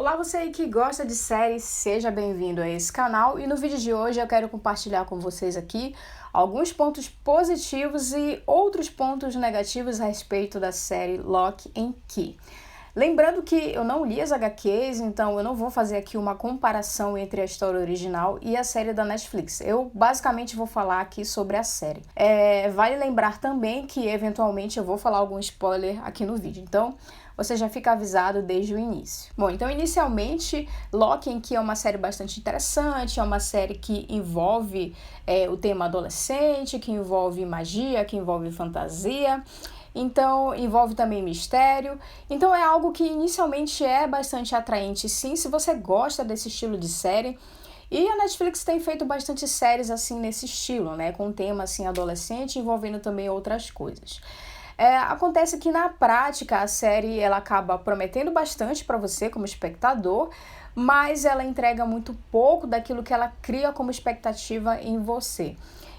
Olá, você aí que gosta de séries, seja bem-vindo a esse canal e no vídeo de hoje eu quero compartilhar com vocês aqui alguns pontos positivos e outros pontos negativos a respeito da série Locke and Key. Lembrando que eu não li as HQs, então eu não vou fazer aqui uma comparação entre a história original e a série da Netflix. Eu basicamente vou falar aqui sobre a série. Vale lembrar também que eventualmente eu vou falar algum spoiler aqui no vídeo, então você já fica avisado desde o início. Bom, então inicialmente Locke and Key é uma série bastante interessante, é uma série que envolve o tema adolescente, que envolve magia, que envolve fantasia. Então, envolve também mistério. Então, é algo que inicialmente é bastante atraente, sim, se você gosta desse estilo de série. E a Netflix tem feito bastante séries assim nesse estilo, né? Com tema assim adolescente, envolvendo também outras coisas. Acontece que na prática a série ela acaba prometendo bastante para você como espectador, mas ela entrega muito pouco daquilo que ela cria como expectativa em você.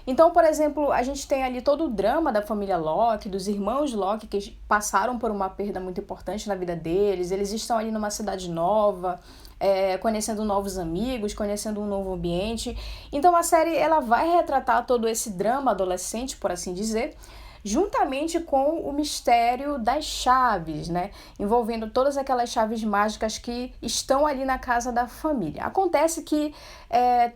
Então, por exemplo, a gente tem ali todo o drama da família Locke, dos irmãos Locke que passaram por uma perda muito importante na vida deles, eles estão ali numa cidade nova, conhecendo novos amigos, conhecendo um novo ambiente. Então a série ela vai retratar todo esse drama adolescente, por assim dizer, juntamente com o mistério das chaves, né? Envolvendo todas aquelas chaves mágicas que estão ali na casa da família. Acontece que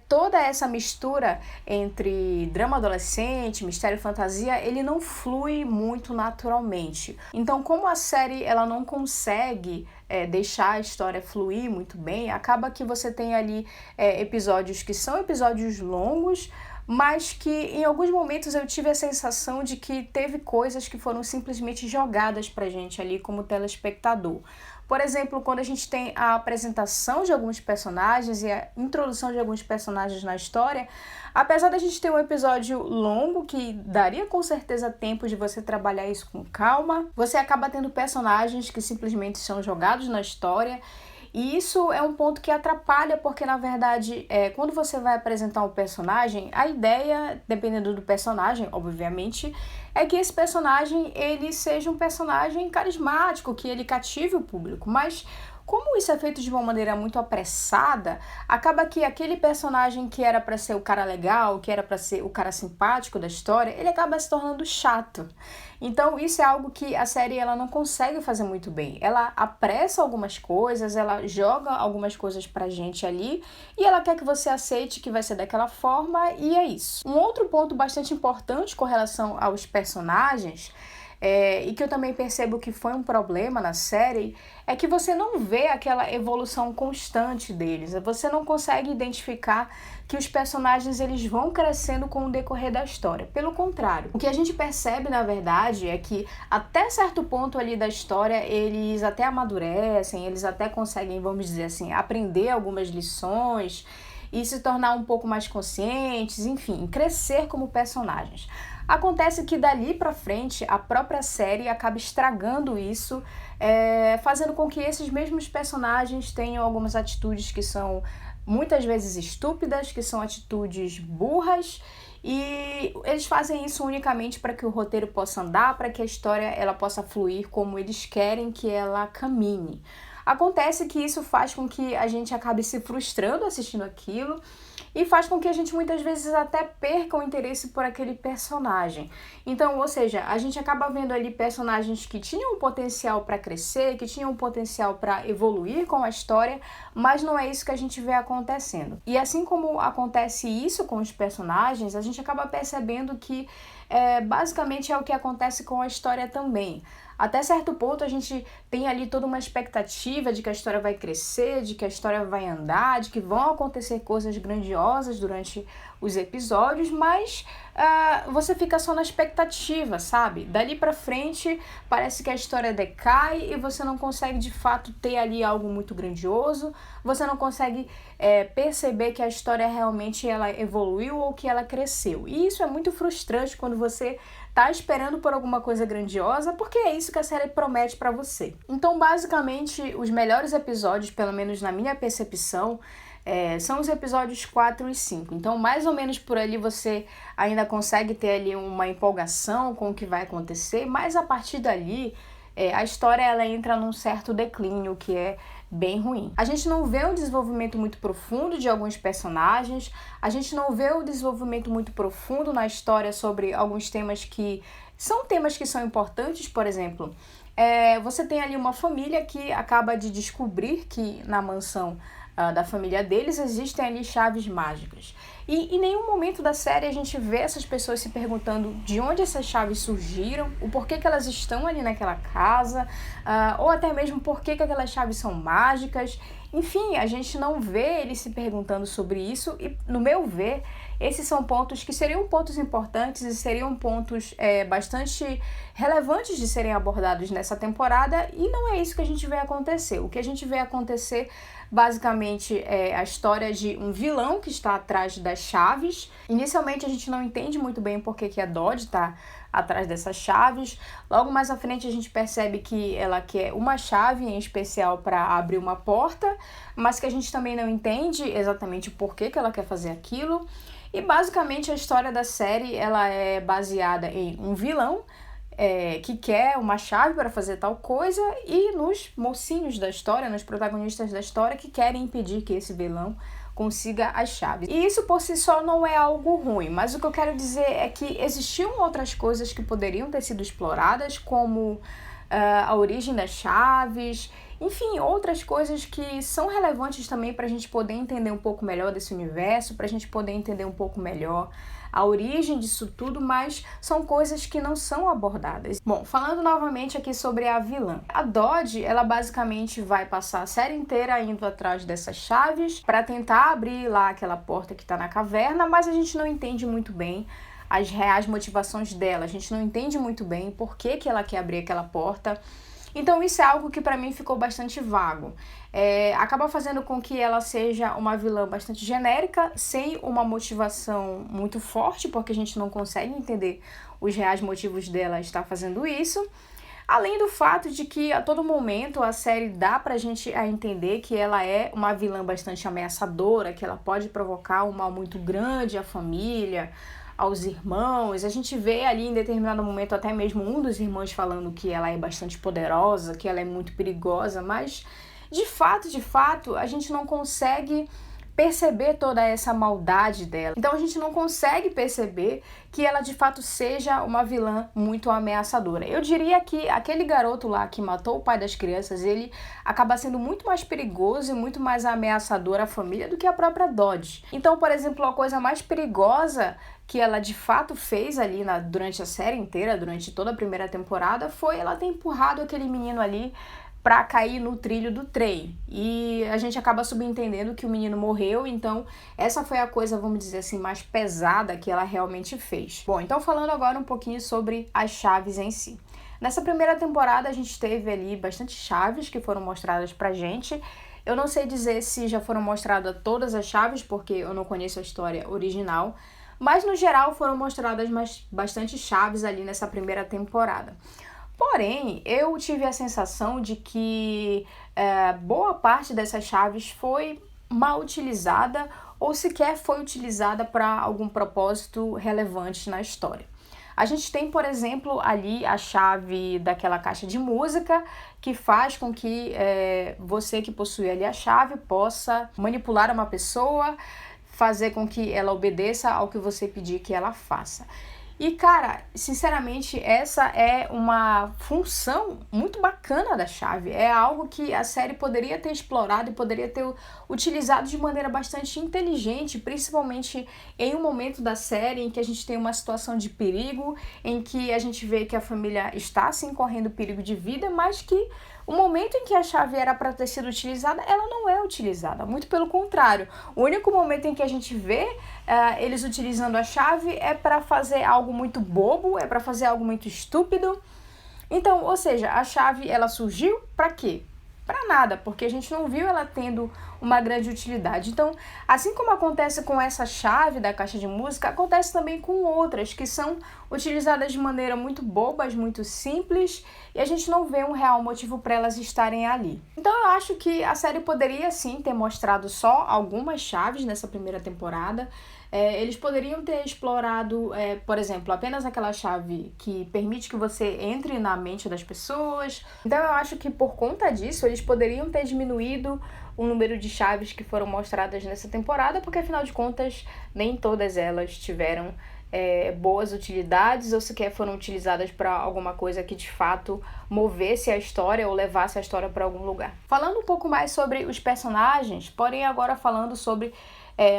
toda essa mistura entre drama adolescente, mistério e fantasia, ele não flui muito naturalmente. Então, como a série ela não consegue deixar a história fluir muito bem, acaba que você tem ali episódios que são episódios longos, mas que em alguns momentos eu tive a sensação de que teve coisas que foram simplesmente jogadas pra gente ali como telespectador. Por exemplo, quando a gente tem a apresentação de alguns personagens e a introdução de alguns personagens na história, apesar da gente ter um episódio longo, que daria com certeza tempo de você trabalhar isso com calma, você acaba tendo personagens que simplesmente são jogados na história. E isso é um ponto que atrapalha, porque na verdade, quando você vai apresentar um personagem, a ideia, dependendo do personagem, obviamente, é que esse personagem ele seja um personagem carismático, que ele cative o público, mas como isso é feito de uma maneira muito apressada, acaba que aquele personagem que era para ser o cara legal, que era para ser o cara simpático da história, ele acaba se tornando chato. Então isso é algo que a série ela não consegue fazer muito bem. Ela apressa algumas coisas, ela joga algumas coisas pra gente ali e ela quer que você aceite que vai ser daquela forma e é isso. Um outro ponto bastante importante com relação aos personagens e que eu também percebo que foi um problema na série, é que você não vê aquela evolução constante deles. Você não consegue identificar que os personagens eles vão crescendo com o decorrer da história. Pelo contrário, o que a gente percebe, na verdade, é que até certo ponto ali da história, eles até amadurecem, eles até conseguem, vamos dizer assim, aprender algumas lições e se tornar um pouco mais conscientes, enfim, crescer como personagens. Acontece que dali pra frente a própria série acaba estragando isso, fazendo com que esses mesmos personagens tenham algumas atitudes que são muitas vezes estúpidas, que são atitudes burras, e eles fazem isso unicamente para que o roteiro possa andar, para que a história ela possa fluir como eles querem que ela caminhe. Acontece que isso faz com que a gente acabe se frustrando assistindo aquilo e faz com que a gente muitas vezes até perca o interesse por aquele personagem. Então, ou seja, a gente acaba vendo ali personagens que tinham um potencial para crescer, que tinham um potencial para evoluir com a história, mas não é isso que a gente vê acontecendo. E assim como acontece isso com os personagens, a gente acaba percebendo que basicamente é o que acontece com a história também. Até certo ponto a gente tem ali toda uma expectativa de que a história vai crescer, de que a história vai andar, de que vão acontecer coisas grandiosas durante os episódios, mas você fica só na expectativa, sabe? Dali pra frente parece que a história decai e você não consegue de fato ter ali algo muito grandioso, você não consegue perceber que a história realmente ela evoluiu ou que ela cresceu. E isso é muito frustrante quando você tá esperando por alguma coisa grandiosa, porque é isso que a série promete pra você. Então, basicamente, os melhores episódios, pelo menos na minha percepção, são os episódios 4 e 5. Então, mais ou menos por ali você ainda consegue ter ali uma empolgação com o que vai acontecer, mas a partir dali a história ela entra num certo declínio, que é bem ruim. A gente não vê um desenvolvimento muito profundo de alguns personagens, a gente não vê um desenvolvimento muito profundo na história sobre alguns temas que são importantes. Por exemplo, você tem ali uma família que acaba de descobrir que na mansão da família deles existem ali chaves mágicas. E em nenhum momento da série a gente vê essas pessoas se perguntando de onde essas chaves surgiram, o porquê que elas estão ali naquela casa, ou até mesmo porquê que aquelas chaves são mágicas. Enfim, a gente não vê eles se perguntando sobre isso e, no meu ver, esses são pontos que seriam pontos importantes e seriam pontos bastante relevantes de serem abordados nessa temporada, e não é isso que a gente vê acontecer. O que a gente vê acontecer basicamente é a história de um vilão que está atrás das chaves. Inicialmente a gente não entende muito bem por que a Dodge está atrás dessas chaves. Logo mais à frente a gente percebe que ela quer uma chave em especial para abrir uma porta, mas que a gente também não entende exatamente por que ela quer fazer aquilo. E basicamente a história da série ela é baseada em um vilão que quer uma chave para fazer tal coisa, e nos mocinhos da história, nos protagonistas da história, que querem impedir que esse vilão consiga as chaves. E isso por si só não é algo ruim, mas o que eu quero dizer é que existiam outras coisas que poderiam ter sido exploradas, como a origem das chaves, enfim, outras coisas que são relevantes também para a gente poder entender um pouco melhor desse universo, para a gente poder entender um pouco melhor a origem disso tudo, mas são coisas que não são abordadas. Bom, falando novamente aqui sobre a vilã. A Dodge, ela basicamente vai passar a série inteira indo atrás dessas chaves para tentar abrir lá aquela porta que está na caverna, mas a gente não entende muito bem as reais motivações dela, a gente não entende muito bem por que ela quer abrir aquela porta. Então isso é algo que para mim ficou bastante vago. Acaba fazendo com que ela seja uma vilã bastante genérica, sem uma motivação muito forte, porque a gente não consegue entender os reais motivos dela estar fazendo isso. Além do fato de que a todo momento a série dá pra gente a entender que ela é uma vilã bastante ameaçadora, que ela pode provocar um mal muito grande à família, aos irmãos. A gente vê ali em determinado momento até mesmo um dos irmãos falando que ela é bastante poderosa, que ela é muito perigosa, mas de fato, a gente não consegue perceber toda essa maldade dela. Então a gente não consegue perceber que ela de fato seja uma vilã muito ameaçadora. Eu diria que aquele garoto lá que matou o pai das crianças, ele acaba sendo muito mais perigoso e muito mais ameaçador à família do que a própria Dodge. Então, por exemplo, a coisa mais perigosa que ela de fato fez ali durante a série inteira, durante toda a primeira temporada, foi ela ter empurrado aquele menino ali para cair no trilho do trem. E a gente acaba subentendendo que o menino morreu, então essa foi a coisa, vamos dizer assim, mais pesada que ela realmente fez. Bom, então falando agora um pouquinho sobre as chaves em si. Nessa primeira temporada a gente teve ali bastante chaves que foram mostradas pra gente. Eu não sei dizer se já foram mostradas todas as chaves, porque eu não conheço a história original, mas no geral foram mostradas bastante chaves ali nessa primeira temporada. Porém, eu tive a sensação de que boa parte dessas chaves foi mal utilizada ou sequer foi utilizada para algum propósito relevante na história. A gente tem, por exemplo, ali a chave daquela caixa de música que faz com que você que possui ali a chave possa manipular uma pessoa, fazer com que ela obedeça ao que você pedir que ela faça. E, cara, sinceramente, essa é uma função muito bacana da chave. É algo que a série poderia ter explorado e poderia ter utilizado de maneira bastante inteligente, principalmente em um momento da série em que a gente tem uma situação de perigo, em que a gente vê que a família está, sim, correndo perigo de vida, mas que o momento em que a chave era para ter sido utilizada, ela não é utilizada. Muito pelo contrário. O único momento em que a gente vê eles utilizando a chave é para fazer algo muito bobo, é para fazer algo muito estúpido. Então, ou seja, a chave ela surgiu para quê? Para nada, porque a gente não viu ela tendo uma grande utilidade. Então, assim como acontece com essa chave da caixa de música, acontece também com outras que são utilizadas de maneira muito bobas, muito simples, e a gente não vê um real motivo para elas estarem ali. Então eu acho que a série poderia sim ter mostrado só algumas chaves nessa primeira temporada. Eles poderiam ter explorado, por exemplo, apenas aquela chave que permite que você entre na mente das pessoas. Então eu acho que por conta disso eles poderiam ter diminuído o número de chaves que foram mostradas nessa temporada, porque afinal de contas nem todas elas tiveram boas utilidades ou sequer foram utilizadas para alguma coisa que de fato movesse a história ou levasse a história para algum lugar. Falando um pouco mais sobre os personagens, porém agora falando sobre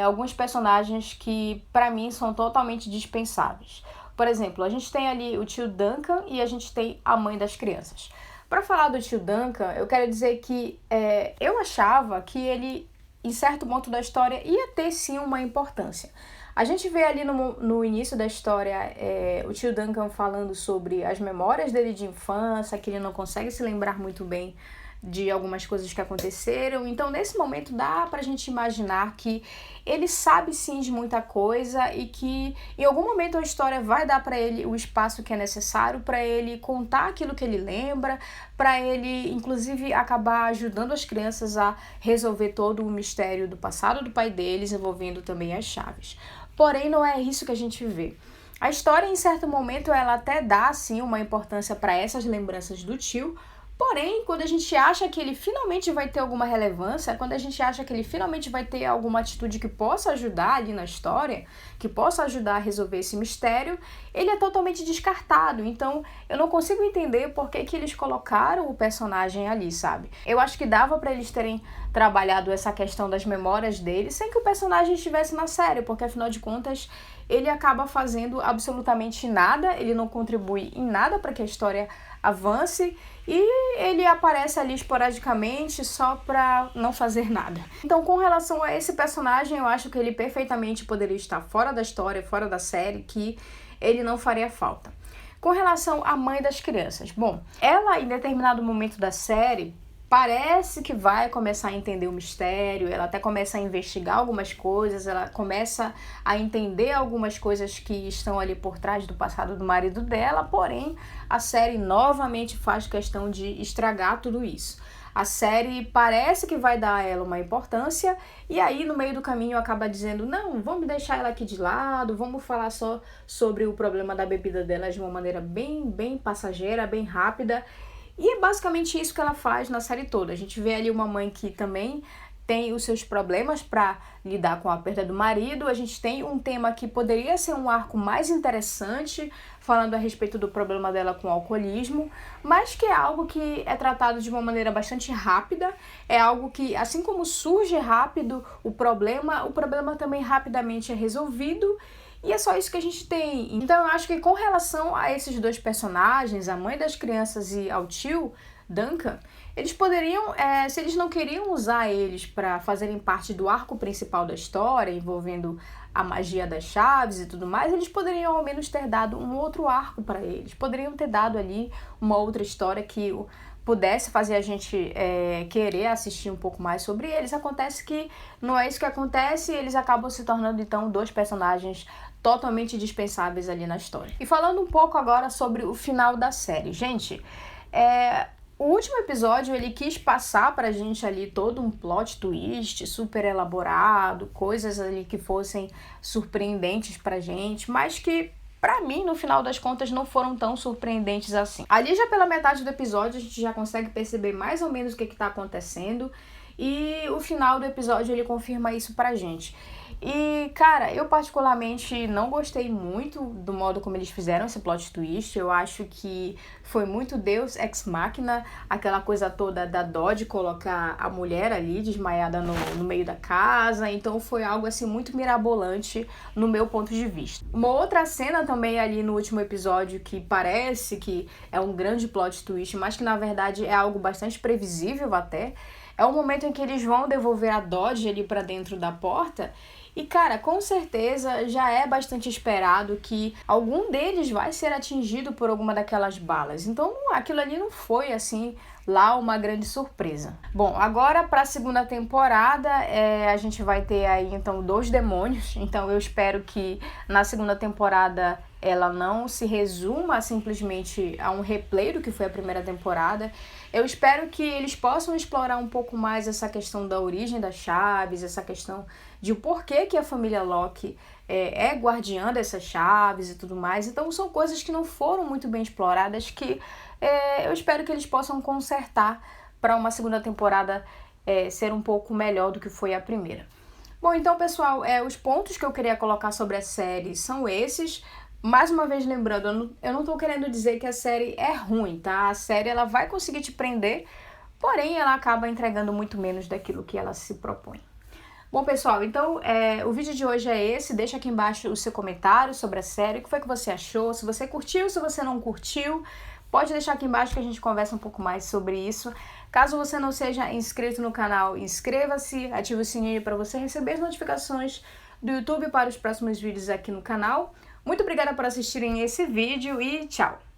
alguns personagens que para mim são totalmente dispensáveis. Por exemplo, a gente tem ali o tio Duncan e a gente tem a mãe das crianças. Para falar do tio Duncan, eu quero dizer que eu achava que ele, em certo ponto da história, ia ter sim uma importância. A gente vê ali no início da história o tio Duncan falando sobre as memórias dele de infância, que ele não consegue se lembrar muito bem de algumas coisas que aconteceram. Então, nesse momento, dá pra gente imaginar que ele sabe sim de muita coisa e que em algum momento a história vai dar pra ele o espaço que é necessário pra ele contar aquilo que ele lembra, pra ele, inclusive, acabar ajudando as crianças a resolver todo o mistério do passado do pai deles, envolvendo também as chaves. Porém, não é isso que a gente vê. A história, em certo momento, ela até dá, sim, uma importância para essas lembranças do tio, porém, quando a gente acha que ele finalmente vai ter alguma relevância, quando a gente acha que ele finalmente vai ter alguma atitude que possa ajudar ali na história, que possa ajudar a resolver esse mistério, ele é totalmente descartado. Então, eu não consigo entender por que eles colocaram o personagem ali, sabe? Eu acho que dava para eles terem trabalhado essa questão das memórias dele sem que o personagem estivesse na série, porque afinal de contas, ele acaba fazendo absolutamente nada, ele não contribui em nada para que a história avance e ele aparece ali esporadicamente só pra não fazer nada. Então, com relação a esse personagem, eu acho que ele perfeitamente poderia estar fora da história, fora da série, que ele não faria falta. Com relação à mãe das crianças, bom, ela em determinado momento da série parece que vai começar a entender o mistério, ela até começa a investigar algumas coisas, ela começa a entender algumas coisas que estão ali por trás do passado do marido dela, porém a série novamente faz questão de estragar tudo isso. A série parece que vai dar a ela uma importância e aí no meio do caminho acaba dizendo, não, vamos deixar ela aqui de lado, vamos falar só sobre o problema da bebida dela de uma maneira bem passageira, bem rápida. E é basicamente isso que ela faz na série toda. A gente vê ali uma mãe que também tem os seus problemas para lidar com a perda do marido. A gente tem um tema que poderia ser um arco mais interessante, falando a respeito do problema dela com o alcoolismo, mas que é algo que é tratado de uma maneira bastante rápida. É algo que, assim como surge rápido o problema também rapidamente é resolvido. E é só isso que a gente tem. Então eu acho que com relação a esses dois personagens, a mãe das crianças e ao tio Duncan, eles poderiam, se eles não queriam usar eles para fazerem parte do arco principal da história, envolvendo a magia das chaves e tudo mais, eles poderiam ao menos ter dado um outro arco para eles. Poderiam ter dado ali uma outra história que pudesse fazer a gente querer assistir um pouco mais sobre eles. Acontece que não é isso que acontece e eles acabam se tornando então dois personagens totalmente dispensáveis ali na história. E falando um pouco agora sobre o final da série. Gente, o último episódio ele quis passar pra gente ali todo um plot twist super elaborado, coisas ali que fossem surpreendentes pra gente, mas que pra mim, no final das contas, não foram tão surpreendentes assim. Ali já pela metade do episódio a gente já consegue perceber mais ou menos o que tá acontecendo e o final do episódio ele confirma isso pra gente. E, cara, eu particularmente não gostei muito do modo como eles fizeram esse plot twist. Eu acho que foi muito Deus ex machina, aquela coisa toda da Dodge colocar a mulher ali desmaiada no meio da casa. Então foi algo assim muito mirabolante no meu ponto de vista. Uma outra cena também ali no último episódio que parece que é um grande plot twist, mas que na verdade é algo bastante previsível até, é o momento em que eles vão devolver a Dodge ali pra dentro da porta. E, cara, com certeza já é bastante esperado que algum deles vai ser atingido por alguma daquelas balas. Então, aquilo ali não foi, assim, lá uma grande surpresa. Bom, agora para a segunda temporada a gente vai ter aí então 2 demônios, então eu espero que na segunda temporada ela não se resuma simplesmente a um replay do que foi a primeira temporada. Eu espero que eles possam explorar um pouco mais essa questão da origem das chaves, essa questão de o porquê que a família Locke é guardiã dessas chaves e tudo mais. Então são coisas que não foram muito bem exploradas, que eu espero que eles possam consertar para uma segunda temporada ser um pouco melhor do que foi a primeira. Bom, então pessoal, os pontos que eu queria colocar sobre a série são esses. Mais uma vez lembrando, eu não tô querendo dizer que a série é ruim, tá? A série ela vai conseguir te prender, porém ela acaba entregando muito menos daquilo que ela se propõe. Bom, pessoal, então o vídeo de hoje é esse. Deixa aqui embaixo o seu comentário sobre a série, o que foi que você achou, se você curtiu, se você não curtiu. Pode deixar aqui embaixo que a gente conversa um pouco mais sobre isso. Caso você não seja inscrito no canal, inscreva-se, ative o sininho para você receber as notificações do YouTube para os próximos vídeos aqui no canal. Muito obrigada por assistirem esse vídeo e tchau!